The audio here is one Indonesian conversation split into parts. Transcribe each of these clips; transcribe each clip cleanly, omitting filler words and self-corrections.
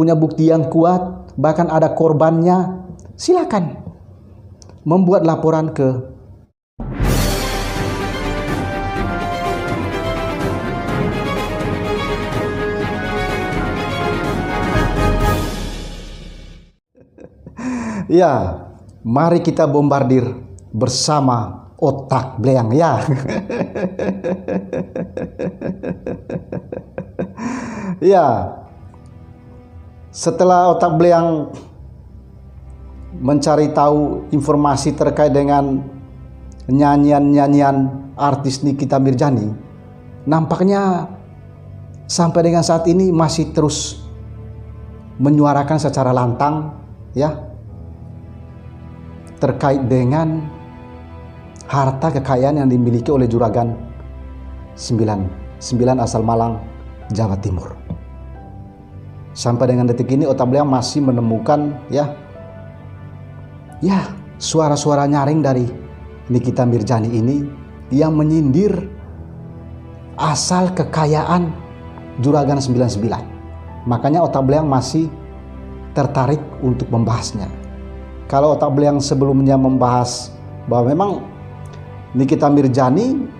punya bukti yang kuat, bahkan ada korbannya, silakan membuat laporan ke ya, mari kita bombardir bersama otak Bleang ya. Ya, setelah otak Bleang mencari tahu informasi terkait dengan nyanyian-nyanyian artis Nikita Mirzani, nampaknya sampai dengan saat ini masih terus menyuarakan secara lantang ya terkait dengan harta kekayaan yang dimiliki oleh juragan 9 asal Malang, Jawa Timur. Sampai dengan detik ini otak Bleang masih menemukan ya suara-suara nyaring dari Nikita Mirzani ini yang menyindir asal kekayaan juragan 99. Makanya otak Bleang masih tertarik untuk membahasnya. Kalau otak Bleang sebelumnya membahas bahwa memang Nikita Mirzani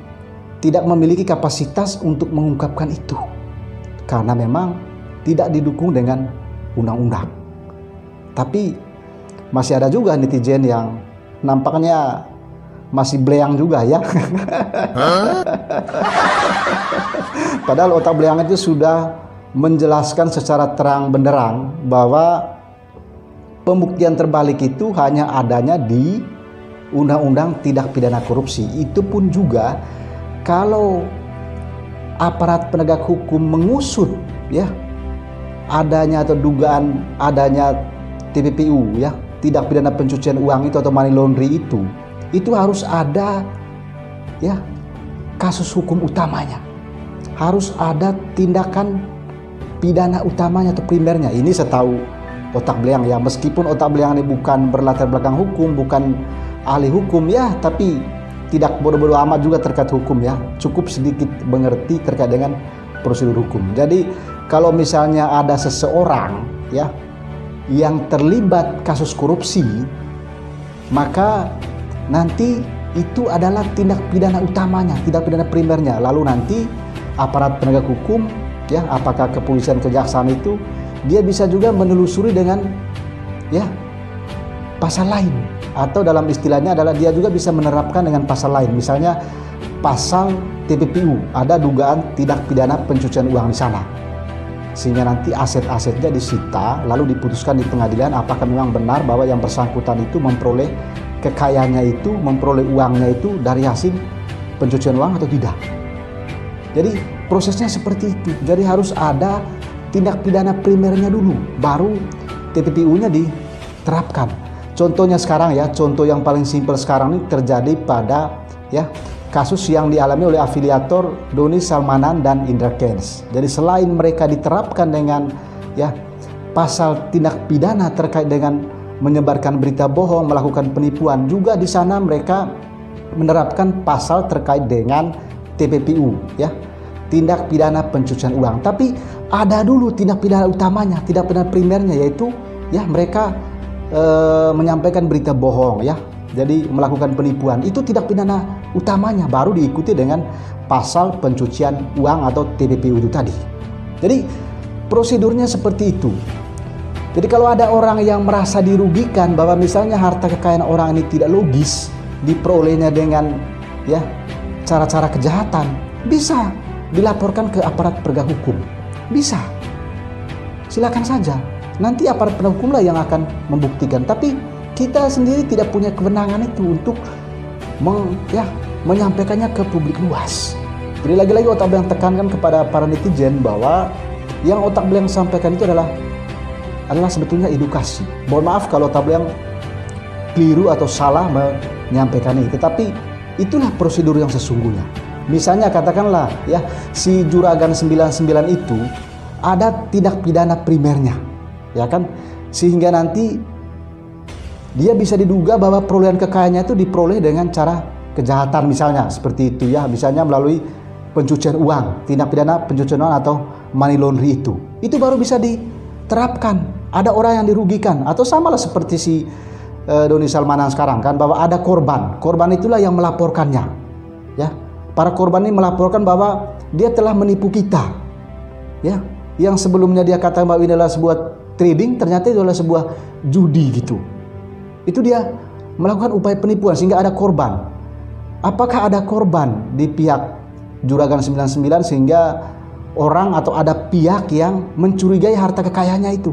tidak memiliki kapasitas untuk mengungkapkan itu karena memang tidak didukung dengan undang-undang. Tapi masih ada juga netizen yang nampaknya masih Bleang juga ya. Padahal otak Bleang itu sudah menjelaskan secara terang benderang bahwa pembuktian terbalik itu hanya adanya di Undang-Undang Tindak Pidana Korupsi. Itu pun juga kalau aparat penegak hukum mengusut ya adanya atau dugaan adanya TPPU ya, tindak pidana pencucian uang itu atau money laundry itu harus ada ya kasus hukum utamanya. Harus ada tindakan pidana utamanya atau primernya. Ini setahu otak Bleang ya, meskipun otak Bleang ini bukan berlatar belakang hukum, bukan ahli hukum ya, tapi tidak bodoh-bodoh amat juga terkait hukum ya, cukup sedikit mengerti terkait dengan prosedur hukum. Jadi kalau misalnya ada seseorang ya yang terlibat kasus korupsi, maka nanti itu adalah tindak pidana utamanya, tindak pidana primernya. Lalu nanti aparat penegak hukum ya, apakah kepolisian, kejaksaan itu dia bisa juga menelusuri dengan ya pasal lain, atau dalam istilahnya adalah dia juga bisa menerapkan dengan pasal lain, misalnya pasal TPPU, ada dugaan tindak pidana pencucian uang di sana, sehingga nanti aset-asetnya disita lalu diputuskan di pengadilan apakah memang benar bahwa yang bersangkutan itu memperoleh kekayaannya itu, memperoleh uangnya itu dari hasil pencucian uang atau tidak. Jadi prosesnya seperti itu. Jadi harus ada tindak pidana primernya dulu, baru TPPU-nya diterapkan. Contohnya sekarang ya, contoh yang paling simpel sekarang ini terjadi pada ya kasus yang dialami oleh afiliator Doni Salmanan dan Indra Kents. Jadi selain mereka diterapkan dengan ya pasal tindak pidana terkait dengan menyebarkan berita bohong, melakukan penipuan, juga di sana mereka menerapkan pasal terkait dengan TPPU ya, tindak pidana pencucian uang. Tapi ada dulu tindak pidana utamanya, tindak pidana primernya, yaitu ya mereka menyampaikan berita bohong ya, jadi melakukan penipuan. Itu tindak pidana utamanya, baru diikuti dengan pasal pencucian uang atau TPPU itu tadi. Jadi prosedurnya seperti itu. Jadi kalau ada orang yang merasa dirugikan bahwa misalnya harta kekayaan orang ini tidak logis, diperolehnya dengan ya cara-cara kejahatan, bisa dilaporkan ke aparat penegak hukum. Bisa. Silakan saja. Nanti aparat penegak hukum lah yang akan membuktikan. Tapi kita sendiri tidak punya kewenangan itu untuk menyampaikannya ke publik luas. Jadi lagi-lagi otak Bleang tekankan kepada para netizen bahwa yang otak Bleang sampaikan itu adalah sebetulnya edukasi. Mohon maaf kalau otak Bleang keliru atau salah menyampaikan ini, tetapi itulah prosedur yang sesungguhnya. Misalnya katakanlah ya si juragan 99 itu ada tindak pidana primernya, ya kan, sehingga nanti dia bisa diduga bahwa perolehan kekayaannya itu diperoleh dengan cara kejahatan, misalnya seperti itu ya, misalnya melalui pencucian uang, tindak pidana pencucian uang atau money laundry itu baru bisa terapkan. Ada orang yang dirugikan, atau samalah seperti si Doni Salmanan sekarang kan, bahwa ada korban. Korban itulah yang melaporkannya. Ya, para korban ini melaporkan bahwa dia telah menipu kita. Ya, yang sebelumnya dia katakan bahwa ini adalah sebuah trading, ternyata itu adalah sebuah judi gitu. Itu dia melakukan upaya penipuan sehingga ada korban. Apakah ada korban di pihak Juragan 99 sehingga orang atau ada pihak yang mencurigai harta kekayaannya itu?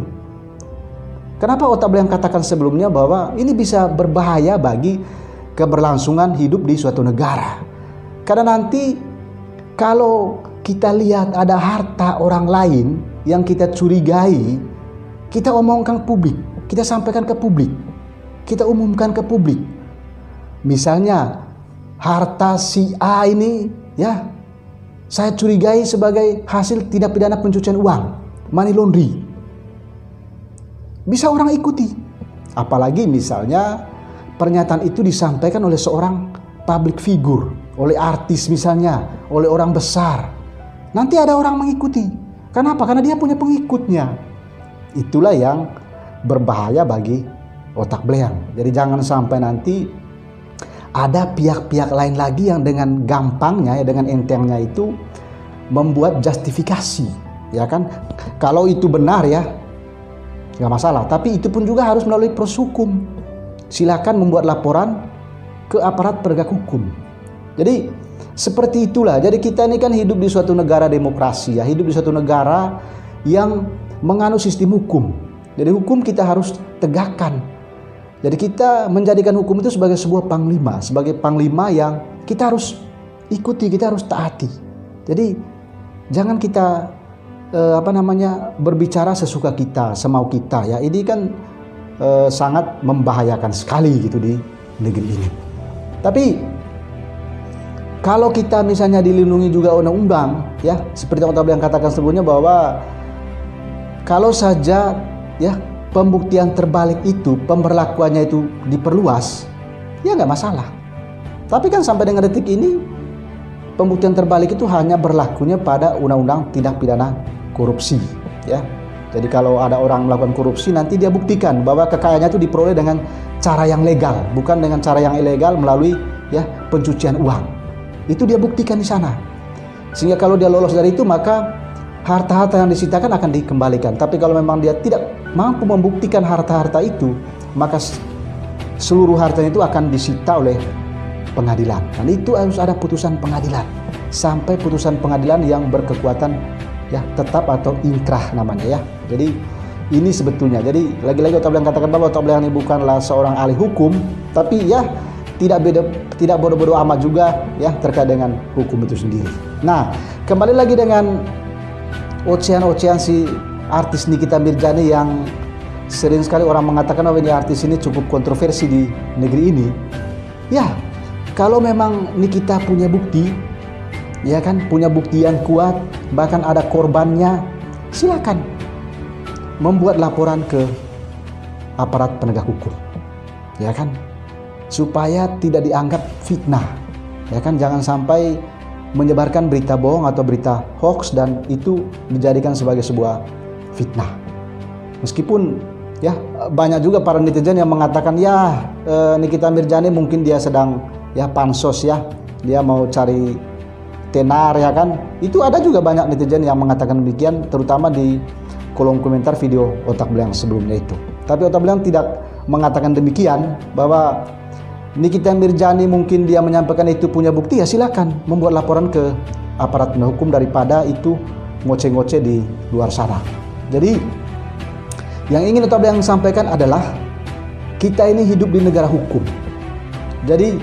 Kenapa Otak Belang katakan sebelumnya bahwa ini bisa berbahaya bagi keberlangsungan hidup di suatu negara? Karena nanti kalau kita lihat ada harta orang lain yang kita curigai, kita omongkan ke publik, kita sampaikan ke publik, kita umumkan ke publik. Misalnya harta si A ini, ya, saya curigai sebagai hasil tindak pidana pencucian uang, money laundry. Bisa orang ikuti. Apalagi misalnya pernyataan itu disampaikan oleh seorang public figure, oleh artis misalnya, oleh orang besar. Nanti ada orang mengikuti. Kenapa? Karena dia punya pengikutnya. Itulah yang berbahaya bagi Otak Belang. Jadi jangan sampai nanti ada pihak-pihak lain lagi yang dengan gampangnya, ya, dengan entengnya itu membuat justifikasi, ya kan? Kalau itu benar ya, nggak masalah. Tapi itu pun juga harus melalui proses hukum. Silakan membuat laporan ke aparat penegak hukum. Jadi seperti itulah. Jadi kita ini kan hidup di suatu negara demokrasi, ya, hidup di suatu negara yang menganut sistem hukum. Jadi hukum kita harus tegakkan. Jadi kita menjadikan hukum itu sebagai sebuah panglima, sebagai panglima yang kita harus ikuti, kita harus taati. Jadi jangan kita berbicara sesuka kita, semau kita, ya. Ini kan sangat membahayakan sekali gitu di negeri ini. Tapi kalau kita misalnya dilindungi juga undang-undang, ya, seperti yang Otak Belang katakan sebelumnya bahwa kalau saja, ya, pembuktian terbalik itu, pemberlakuannya itu diperluas, ya nggak masalah. Tapi kan sampai dengan detik ini pembuktian terbalik itu hanya berlakunya pada undang-undang tindak pidana korupsi, ya. Jadi kalau ada orang melakukan korupsi, nanti dia buktikan bahwa kekayaannya itu diperoleh dengan cara yang legal, bukan dengan cara yang ilegal melalui, ya, pencucian uang. Itu dia buktikan di sana. Sehingga kalau dia lolos dari itu, maka harta-harta yang disitakan akan dikembalikan. Tapi kalau memang dia tidak mampu membuktikan harta-harta itu, maka seluruh hartanya itu akan disita oleh pengadilan. Dan itu harus ada putusan pengadilan. Sampai putusan pengadilan yang berkekuatan, ya, tetap atau inkrah namanya, ya. Jadi ini sebetulnya. Jadi lagi-lagi Otak Belang katakan bahwa Otak Belang ini bukanlah seorang ahli hukum, tapi ya tidak bodoh-bodoh amat juga, ya, terkait dengan hukum itu sendiri. Nah, kembali lagi dengan ocehan si artis Nikita Mirzani yang sering sekali orang mengatakan bahwa ini artis ini cukup kontroversi di negeri ini. Ya, kalau memang Nikita punya bukti, ya kan, punya bukti yang kuat, bahkan ada korbannya, silakan membuat laporan ke aparat penegak hukum, ya kan, supaya tidak dianggap fitnah, ya kan. Jangan sampai menyebarkan berita bohong atau berita hoax dan itu dijadikan sebagai sebuah fitnah. Meskipun, ya, banyak juga para netizen yang mengatakan, ya, Nikita Mirzani mungkin dia sedang, ya, pansos, ya, dia mau cari tenar, ya kan. Itu ada juga banyak netizen yang mengatakan demikian, terutama di kolom komentar video Otak Belang sebelumnya itu. Tapi Otak Belang tidak mengatakan demikian, bahwa Nikita Mirzani mungkin dia menyampaikan itu punya bukti, ya silakan membuat laporan ke aparat penegak hukum daripada itu ngoceh-ngoceh di luar sana. Jadi yang ingin Otak Belang sampaikan adalah kita ini hidup di negara hukum. Jadi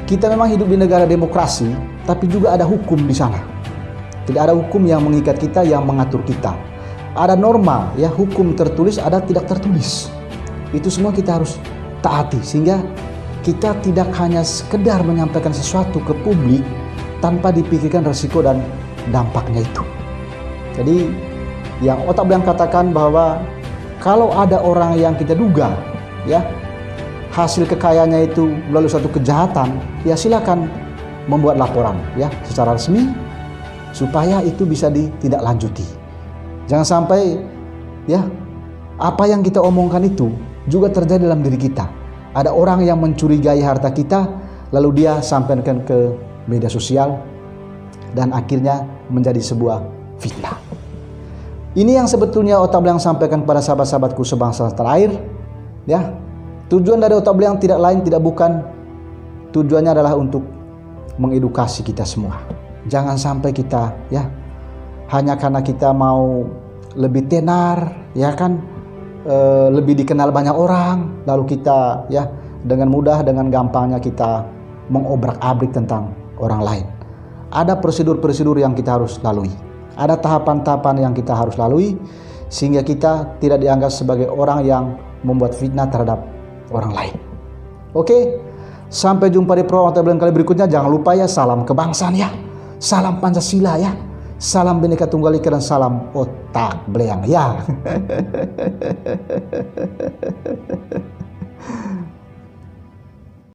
kita memang hidup di negara demokrasi, tapi juga ada hukum di sana. Tidak ada hukum yang mengikat kita, yang mengatur kita. Ada norma, ya, hukum tertulis, ada tidak tertulis. Itu semua kita harus taati, sehingga kita tidak hanya sekedar menyampaikan sesuatu ke publik tanpa dipikirkan resiko dan dampaknya itu. Jadi yang Otak Belang katakan bahwa kalau ada orang yang kita duga, ya, hasil kekayaannya itu melalui suatu kejahatan, ya silakan membuat laporan, ya, secara resmi supaya itu bisa ditindaklanjuti. Jangan sampai ya, apa yang kita omongkan itu juga terjadi dalam diri kita. Ada orang yang mencurigai harta kita, lalu dia sampaikan ke media sosial, dan akhirnya menjadi sebuah fitnah. Ini yang sebetulnya Otak Belang sampaikan kepada sahabat-sahabatku sebangsa terakhir, ya. Tujuan dari Otak Belang tidak lain tidak bukan, tujuannya adalah untuk mengedukasi kita semua. Jangan sampai kita, ya, hanya karena kita mau lebih tenar, ya kan, lebih dikenal banyak orang, lalu kita, ya, dengan mudah, dengan gampangnya kita mengobrak-abrik tentang orang lain. Ada prosedur-prosedur yang kita harus lalui. Ada tahapan-tahapan yang kita harus lalui sehingga kita tidak dianggap sebagai orang yang membuat fitnah terhadap orang lain. Oke, sampai jumpa di program Otak Belang kali berikutnya. Jangan lupa ya, salam kebangsaan ya, salam Pancasila ya, salam Bhinneka Tunggal Ika, dan salam Otak Belang ya.